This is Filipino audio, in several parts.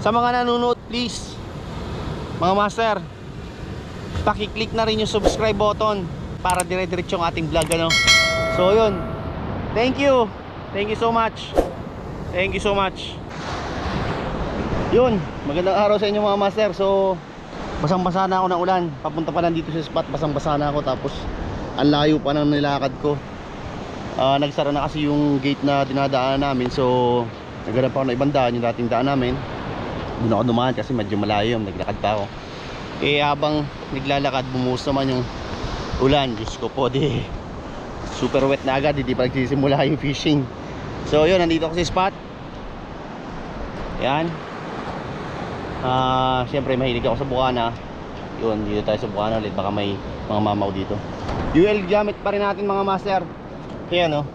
Sa mga nanonood, please, mga master, paki-click na rin yung subscribe button para dire-diretso yung ating vlog, ano. So yun, thank you so much. Thank you so much. Yun, magandang araw sa inyo mga master. So basang-basa na ako ng ulan. Papunta pa lang dito sa spot, basang-basa na ako. Tapos ang layo pa ng nilakad ko. Nagsara na kasi yung gate na dinadaanan namin. So naghanap ako ng ibang daan, yung dating daan namin. Doon ako dumaan kasi medyo malayo, naglakad pa ako. Eh habang naglalakad, bumuhos naman yung ulan. Diyos ko po, di super wet na agad, hindi pa nagsisimula yung fishing. So yun, nandito ako sa spot. Yan. Siyempre mahilig ako sa bukana. Yun, dito tayo sa bukana ulit. Baka may mga mamaw dito. UL gamit pa rin natin mga master. Yan, oh,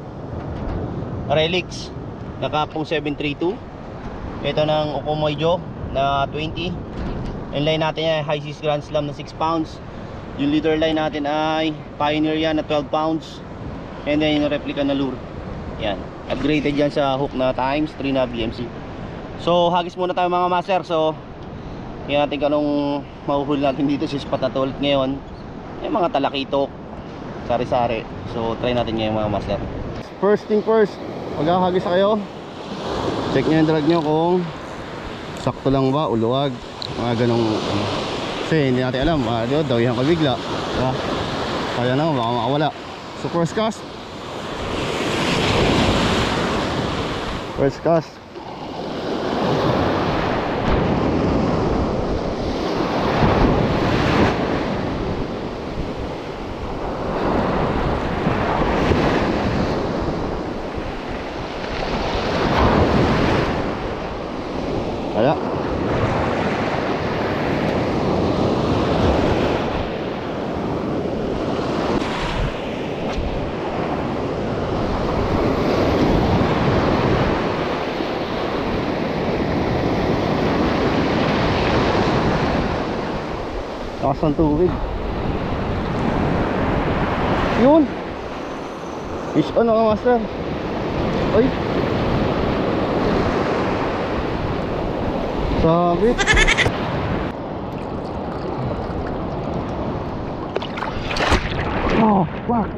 Relix nakapong 732. Ito ng Okomoijo na 20. Yung line natin ay High Seas Grand Slam na 6 pounds. Yung leader line natin ay Pioneer yan na 12 pounds. And then yung replica na lure, yan, upgraded yan sa hook na times 3 na BMC. So hagis muna tayo mga master. So yan natin kung anong mahuhuli natin dito sa spot na to ulit ngayon. Yung mga talakitok, sari-sari. So try natin ngayon mga master. First thing first, maghahagis kayo, check nyo yung drag nyo kung sakto lang ba, uluwag, mga ganong ano. Kasi hindi natin alam, dawihan ka bigla, diba? Kaya naman baka makawala. So first cast. First cast. Kaya takas ng tubig. Yun, fish on mga master. Ay, sabit. Oh fuck.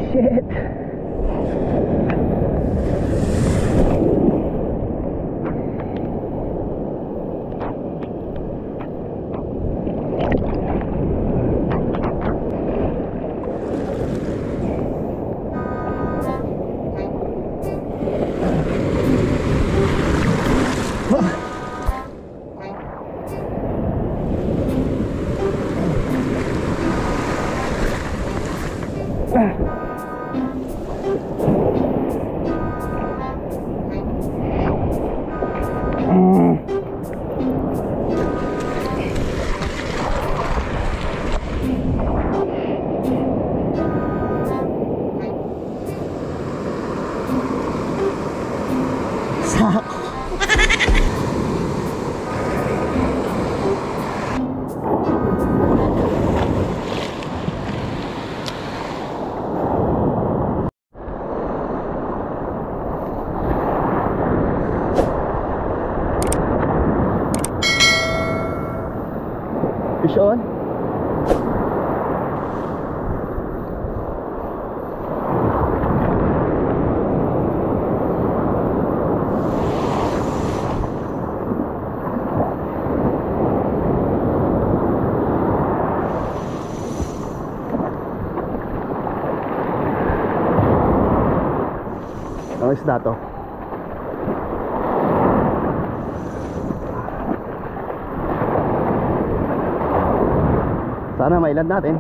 Shit. Fish on. Ang isda to. Sana mailad natin.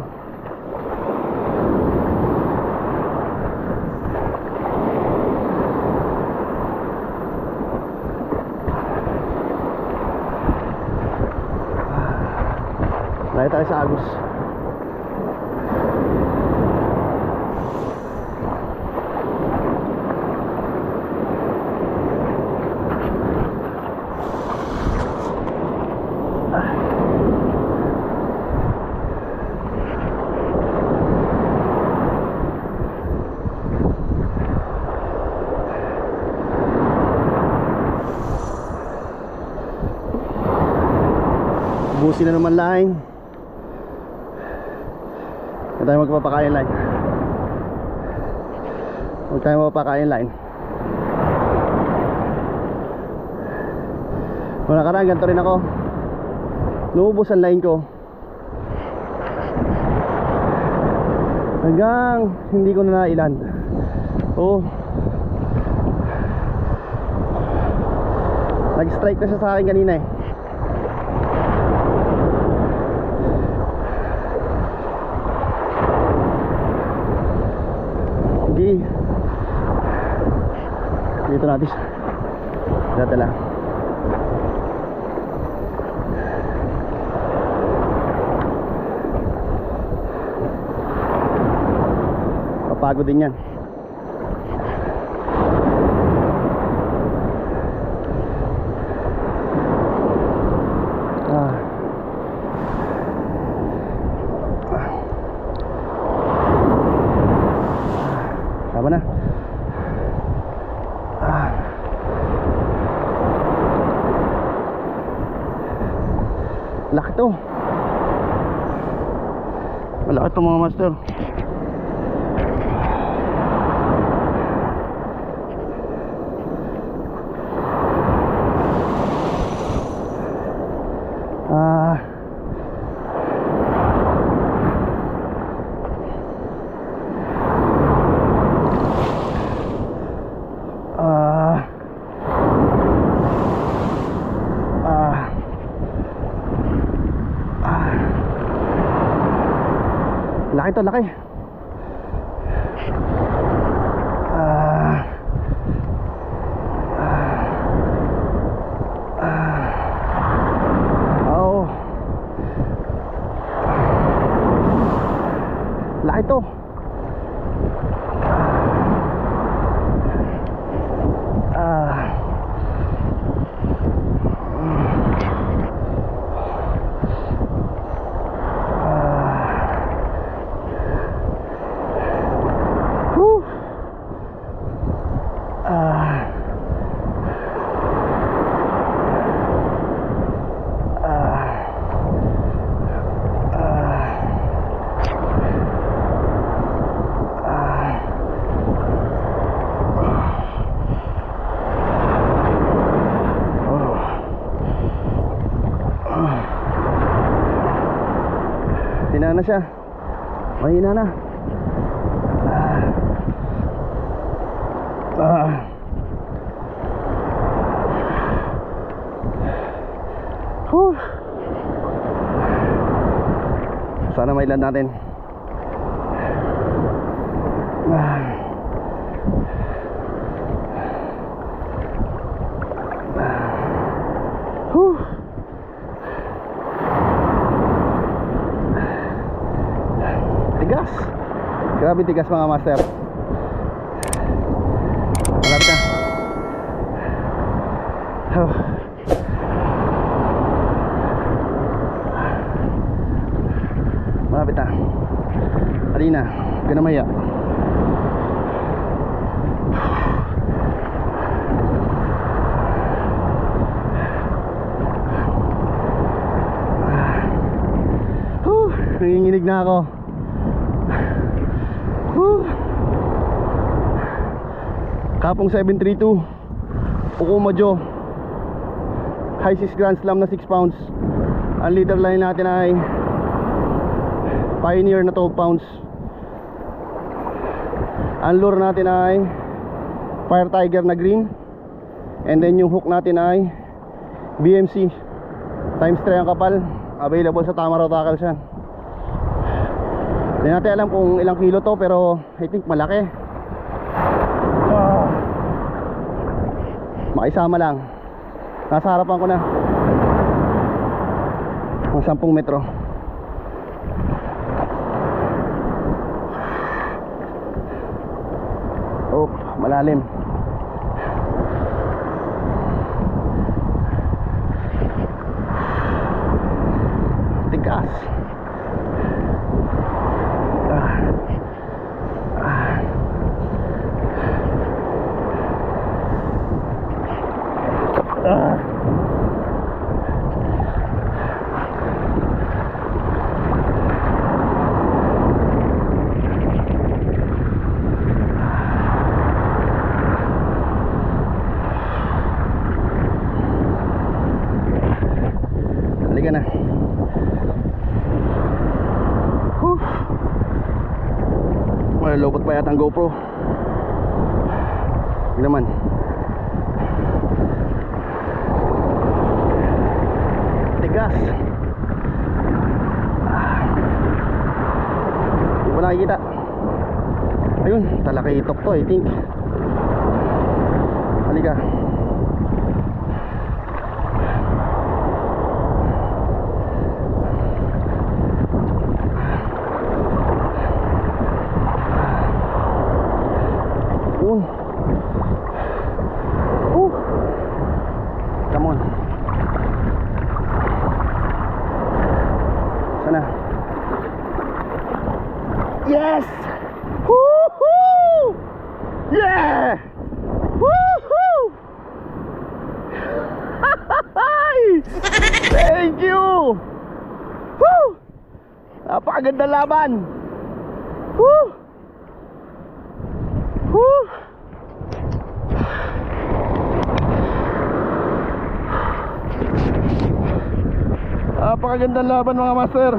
Layo tayo sa Agus. Ubusin na naman line. Huwag tayo magpapakain line. Huwag tayo magpapakain line. Wala ka na, ganito rin ako. Naubos ang line ko hanggang hindi ko na nailan. Oh, nag-strike na siya sa akin kanina eh. Hindi. Dito natin. Dito lang. Papagod din yan. Tama na. Laki to. Malaki to mga master. Laki to, laki. Oh. Laki to. Hina na siya. Mahina na. Sana mailan natin. Tigas. Grabe tigas mga master. Malapit na. Malapit na. Halina, huwag ka na maya. Nanginginig na ako. Kapong 732 Ukumadjo High 6 Grand Slam na 6 pounds. Ang leader line natin ay Pioneer na 12 pounds. Ang lure natin ay Fire Tiger na green. And then yung hook natin ay BMC times 3 ang kapal. Available sa Tamaraw Tackles yan. Hindi natin alam kung ilang kilo to, pero I think malaki. Makisama lang. Nasa harapan ko na ng 10 metro. Oh, malalim. Tigas. Nalulupot pa yata ang GoPro. Hindi naman. Tigas. Hindi ko nakikita. Ayun, talakitok to I think. Halika. Yun. Come on. Sana. Yes! Woohoo! Yeah! Woohoo! Thank you! Woo! Napakaganda laban. Woo! Woo! Napakaganda laban mga master.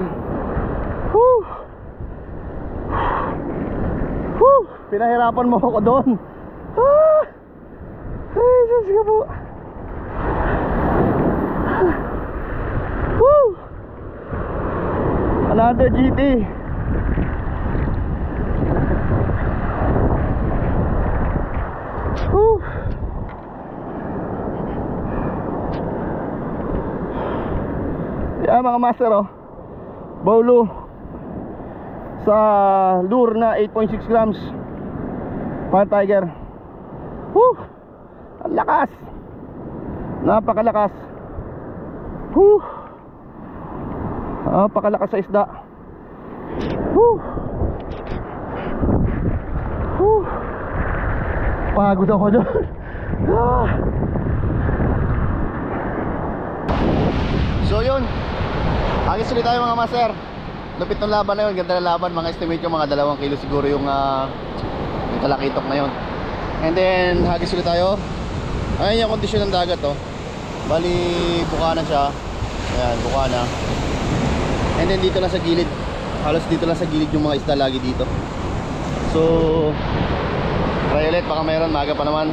Woo! Woo! Pinahirapan mo ako doon. Ah! Ay, Diyos ka po. Woo! Another GT. Woo! Yan mga master, oh. Bowlu sa lure na 8.6 grams Fire Tiger. Woo! Ang lakas. Napakalakas. Woo! Napakalakas sa isda. Woo! Woo! Pagod ako dyan. Ah! So yun, agis ulit tayo mga master. Lupit ng laban na yun, ganda na laban. Mga estimate yung mga 2 kilo siguro yung talakitok na yun. And then hagis ulit tayo. Ayan yung kondisyon ng dagat, oh. Bali bukana siya. Ayan, bukana. And then dito lang sa gilid, halos dito lang sa gilid yung mga isda lagi dito. So try ulit, baka mayroon. Maga pa naman,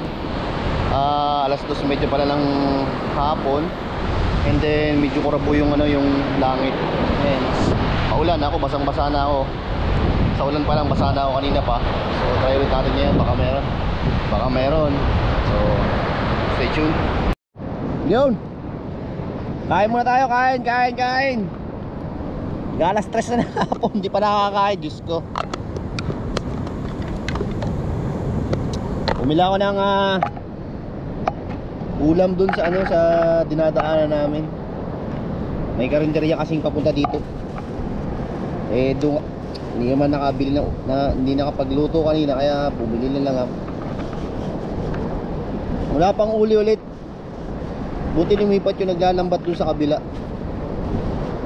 alas 2 medyo pala ng hapon. And then medyo kurabo yung yung langit. Ayan, paulan ako, basang basa na ako. Sa ulan pa lang, basa na ako kanina pa. So try ulit natin ngayon, baka meron. Baka meron. So stay tuned. Yun, kain muna tayo, kain. Galas stress na hapon, hindi pa nakakain, Diyos ko. Umila ako ng ulam dun sa sa dinadaanan namin. May karinderya kasing papunta dito. Eh doon hindi naman nakabili hindi nakapagluto kanina, kaya bumili na lang ako. Wala pang uli ulit. Buti lumipat yung naglalambat dun sa kabila.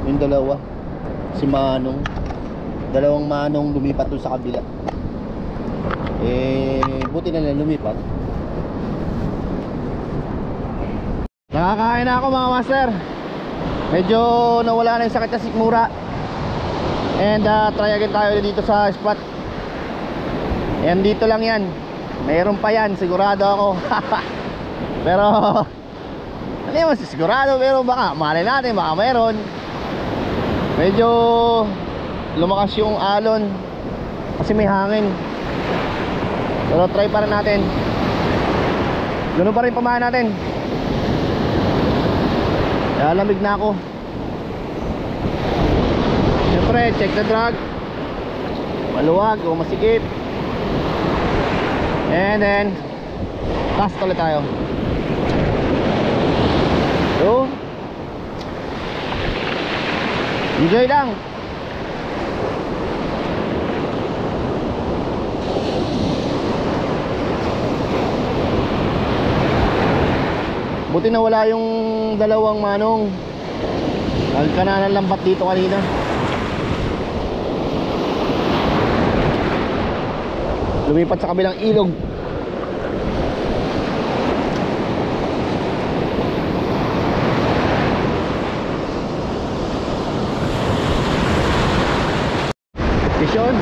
Yung dalawa, si Manong, dalawang Manong lumipat dun sa kabila. Eh buti na lang lumipat. Nakakain na ako mga master. Medyo nawala na yung sakit na sikmura. And try again tayo dito sa spot. Yan, dito lang yan. Mayroon pa yan, sigurado ako. Pero ano yun, sigurado, pero baka malay natin, baka mayroon. Medyo lumakas yung alon kasi may hangin. Pero try pa rin natin. Ganun pa rin pamahan natin. Lalamig na ako. Siyempre, check the drag. Maluwag o masikip. And then cast ulit tayo. So enjoy lang. Buti na wala yung dalawang Manong. Nagkananan lambat dito kanina. Lumipat sa kabilang ilog. Vision.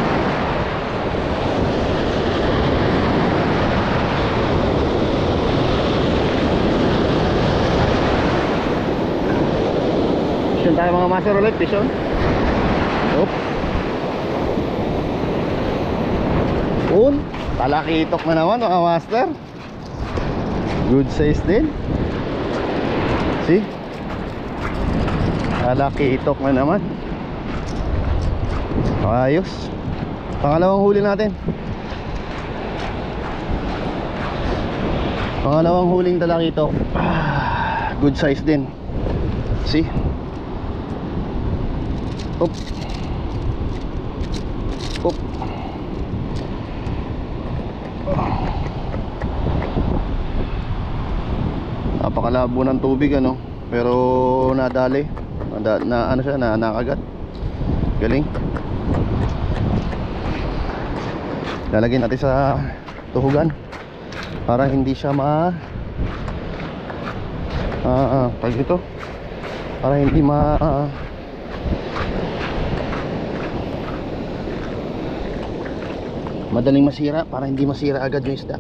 tayo mga master ulit, vision. Oop. Talakitok na naman mga master. Good size din. See? Talakitok na naman. Ayos. Pangalawang huli natin. Pangalawang huling talakitok. Good size din. See? Oop. Oop. Napakalabo ng tubig ano, pero nadali. Ano siya, nakagat. Galing. Lalagyan natin sa tuhugan para hindi siya pag ito, para hindi madaling masira, para hindi masira agad yung isda.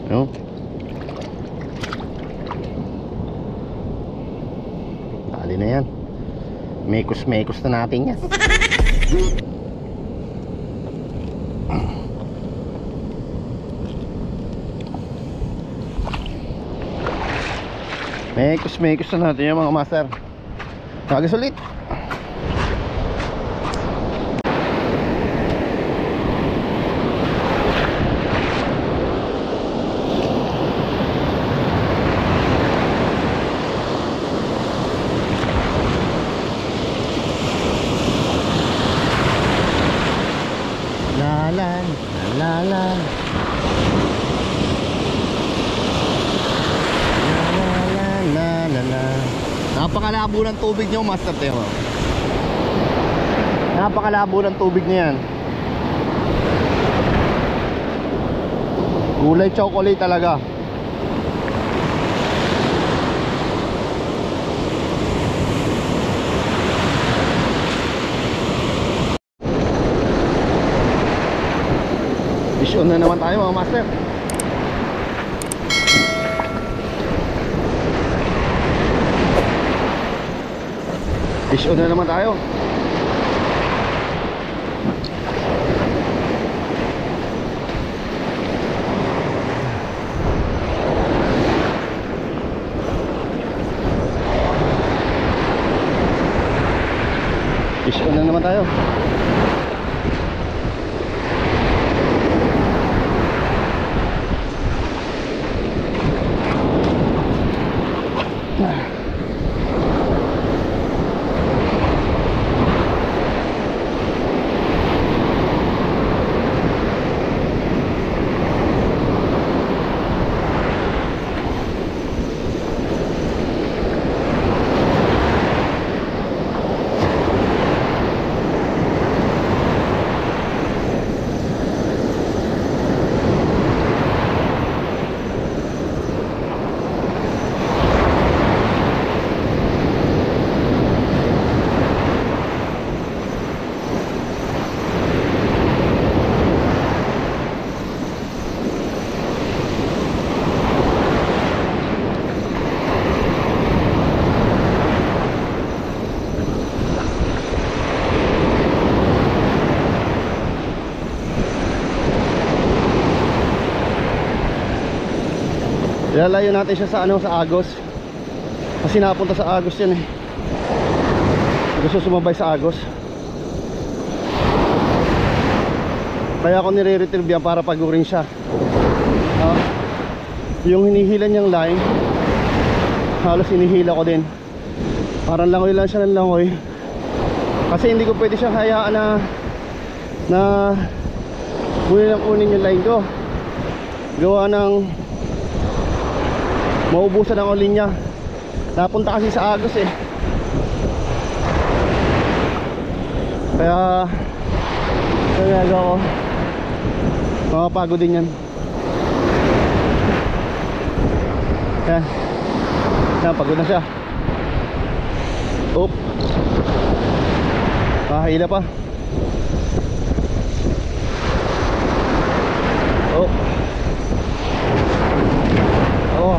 No? Tali na yan. Mekos na natin yan. Mekos na natin yan mga master. Tagas ulit. Napakalabo ng tubig niyo, Master Tero. Napakalabo ng tubig niyan. Kulay chocolate talaga. Vision na naman tayo mga master. Vision na naman tayo. Vision na naman tayo. Ilalayo natin siya sa sa Agos. Kasi napunta sa Agos yan eh. Gusto sumabay sa Agos. Kaya ako nire-retrieve yan para pagurin siya. Yung hinihila niyang line, halos hinihila ko din. Parang langoy lang siya ng langoy. Kasi hindi ko pwede siyang hayaan na kunin yung line ko. Gawa ng maubusan ang linya. Napunta kasi sa Agos eh. Kaya nagawa ko, Makapagod din yan. Yan. Yan, pagod na siya. Oop. Hila pa. Oh. Oh.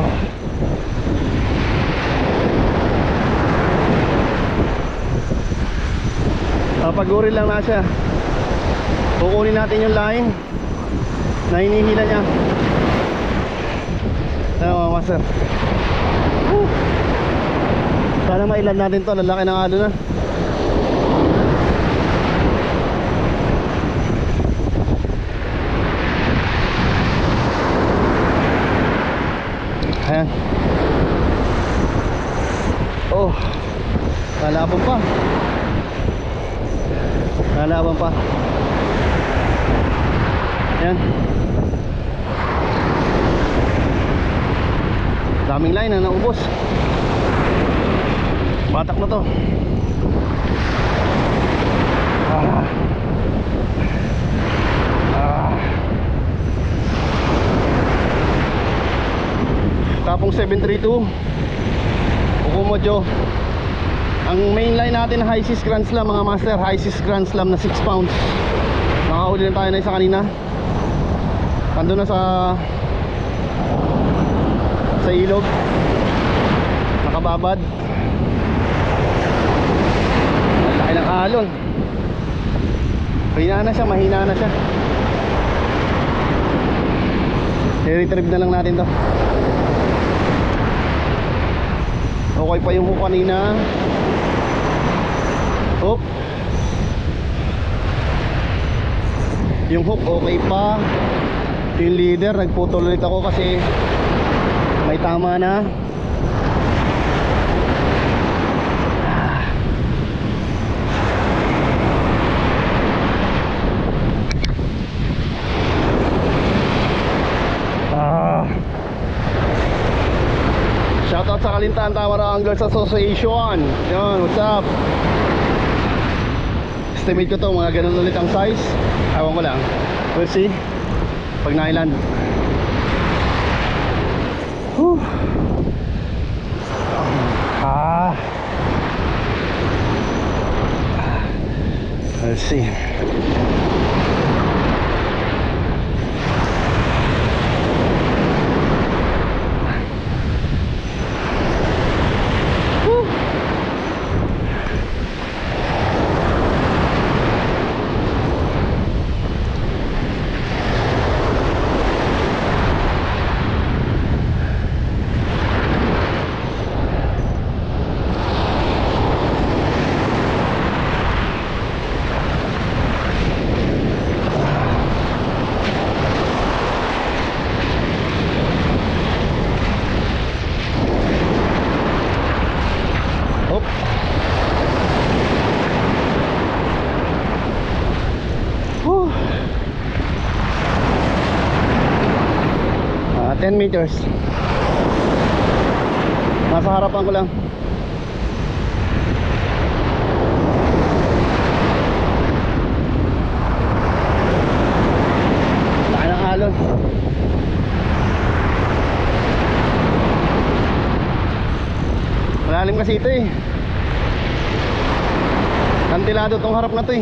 Pag-uri lang na siya. Kukunin natin yung line na hinihila niya. Ano mga master? Sana mailan natin to. Lalaki ng alo na. Ayan. Oh, lalaban pa. Lalaban pa. Ayan. Daming line na naubos. Batak na to. Tapong 732 Okumojo. Ang main line natin high seas Grand Slam mga master. High seas Grand Slam na 6 pounds. Nakahuli na tayo na isa kanina. Ando na sa ilog. Nakababad. Ang laki ng alon. Mahina na siya, mahina na siya. I-retrieve na lang natin to. Okay pa yung hook kanina. Hook. Yung hook okay pa. Yung leader nagputol ulit ako kasi may tama na. Shoutout sa Kalintaan Tamara Anglers Association. Yun, what's up? Estimate ko to, mga ganun ulit ang size. Ewan ko lang. We'll see pag nailan. Let's see. Oh. 10 meters. Nasa harapan ko lang. Laki ng alon. Malalim kasi ito eh. Kantilado tong harap na to eh.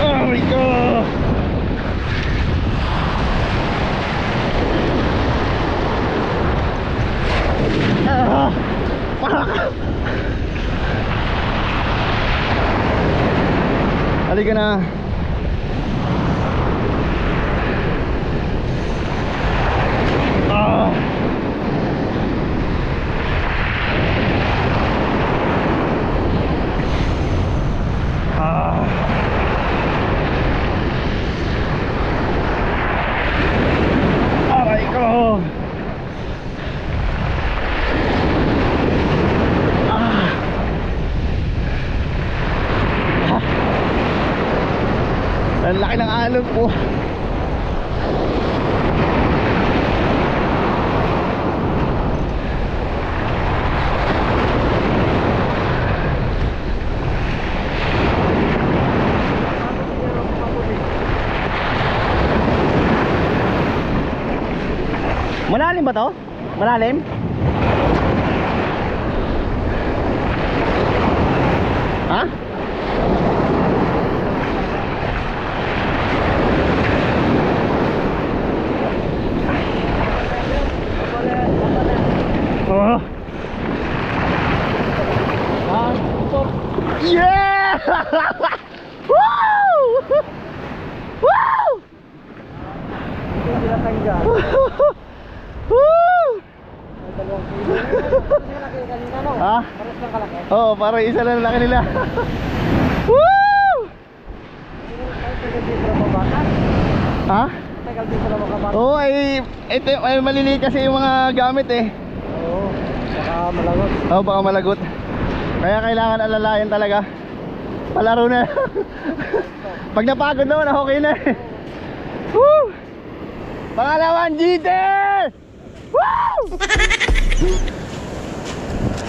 Oh my God. Halika na. Aray ko. Ang laki ng alon po. Malalim ba to? Malalim? Ha? Oh. Yeah! Woo! Woo! Ha? Oo, parang isa lang laki nila. Woo! Ha? Oo, ay maliliit kasi yung mga gamit eh. Oo, baka malagot. Oo, baka malagot. Kaya kailangan alalayan talaga. Palaro na. Pag napagod naman, okay na eh. Woo! Pangalawan, GT! Woo!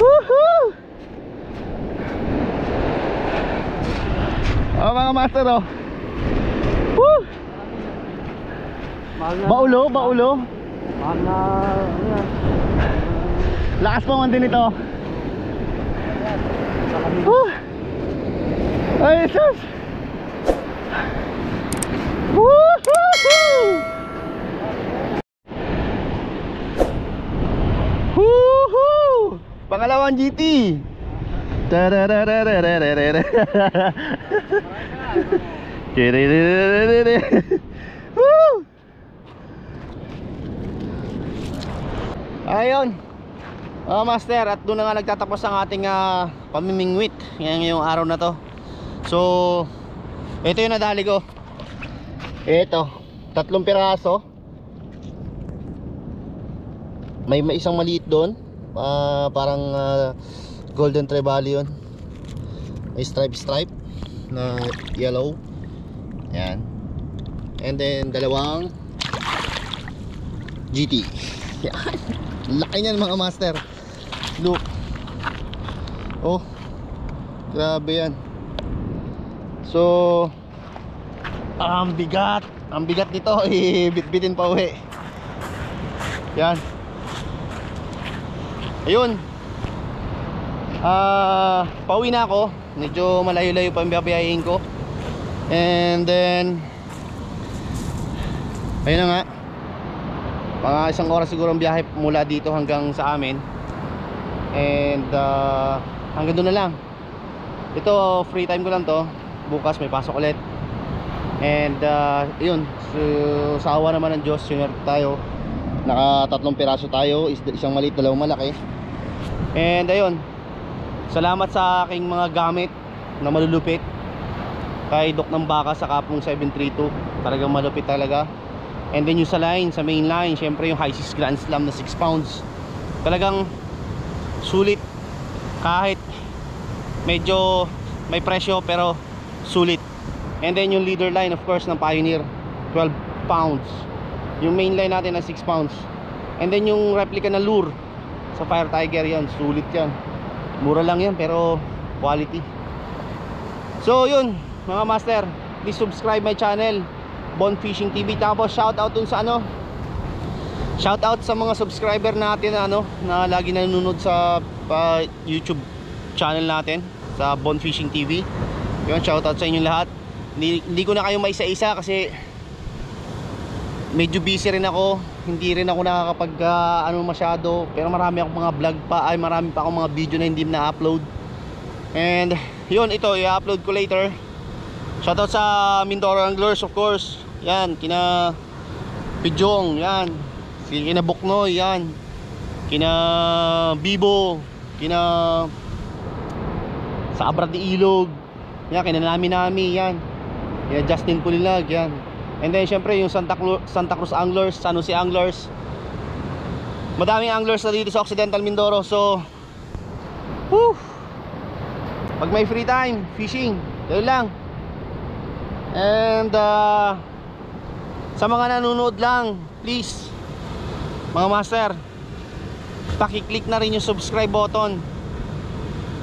Woohoo! Oh, mga master oh. Woo! Baulo, baulo. Mahal na, ano yan? Lakas pa man din ito. Woo! Ay, sus! Woohoo! Woohoo! Pangalawang GT. Tararararararara. Woo! Ayun. Master, at doon na nga nagtatapos ang ating pamimingwit ngayong araw na to. So, ito yung nadali ko. Ito, 3 piraso. May isang maliit doon, parang golden trevally yun. May stripe na yellow. Ayan. And then dalawang GT. Yan. Laki niyan mga master. Look. Oh, grabe yan. So, ang bigat nito. Ibit-bitin pa uwi. Yan. Ayun. Pauwi na ako. Medyo malayo-layo pa ang biyabiyahin ko. And then ayun na nga, mga 1 oras siguro ang biyahe mula dito hanggang sa amin. And hanggang doon na lang. Ito, free time ko lang to. Bukas may pasok ulit. And yun, so, sa awa naman ng Diyos, sunod tayo. Naka 3 piraso tayo, isang maliit, 2 malaki. And ayun, salamat sa aking mga gamit na malulupit. Kay Doc ng Baka sa Kapong 732, talagang malupit talaga. And then yung sa line, sa main line, syempre yung High 6 Grand Slam na 6 pounds. Talagang sulit. Kahit medyo may presyo, pero sulit. And then yung leader line, of course, ng Pioneer, 12 pounds. Yung main line natin na 6 pounds. And then yung replica na lure sa Fire Tiger, yan, sulit yan. Mura lang yan, pero quality. So yun, mga master, please subscribe my channel, Bon Fishing TV. Tapos shoutout dun sa shoutout sa mga subscriber natin na lagi nanonood sa YouTube channel natin, sa Bon Fishing TV. Yun, shoutout sa inyong lahat. Hindi ko na kayo maisa-isa kasi medyo busy rin ako. Hindi rin ako nakakapag masyado. Pero marami akong mga vlog pa, marami pa akong mga video na hindi na-upload. And yun, ito i-upload ko later. Shoutout sa Mindoro Anglers, of course. Yan, kina Pidjong, yan. Kina Buknoy, yan. Kina Bibo, kina sa Abrad ni Ilog, yan, kina Nami, yan. Kina Justin Pulilag, yan. And then syempre yung Santa Cruz Anglers, San Jose Anglers. Madaming anglers na dito sa Occidental Mindoro. So, pag may free time, fishing, yun lang. And sa mga nanonood lang, please, mga master, paki-click na rin yung subscribe button.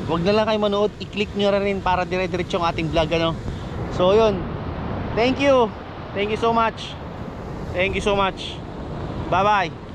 Huwag na lang kayo manood, i-click nyo rin para dire-diretso yung ating vlog, So yun, thank you so much. Bye bye.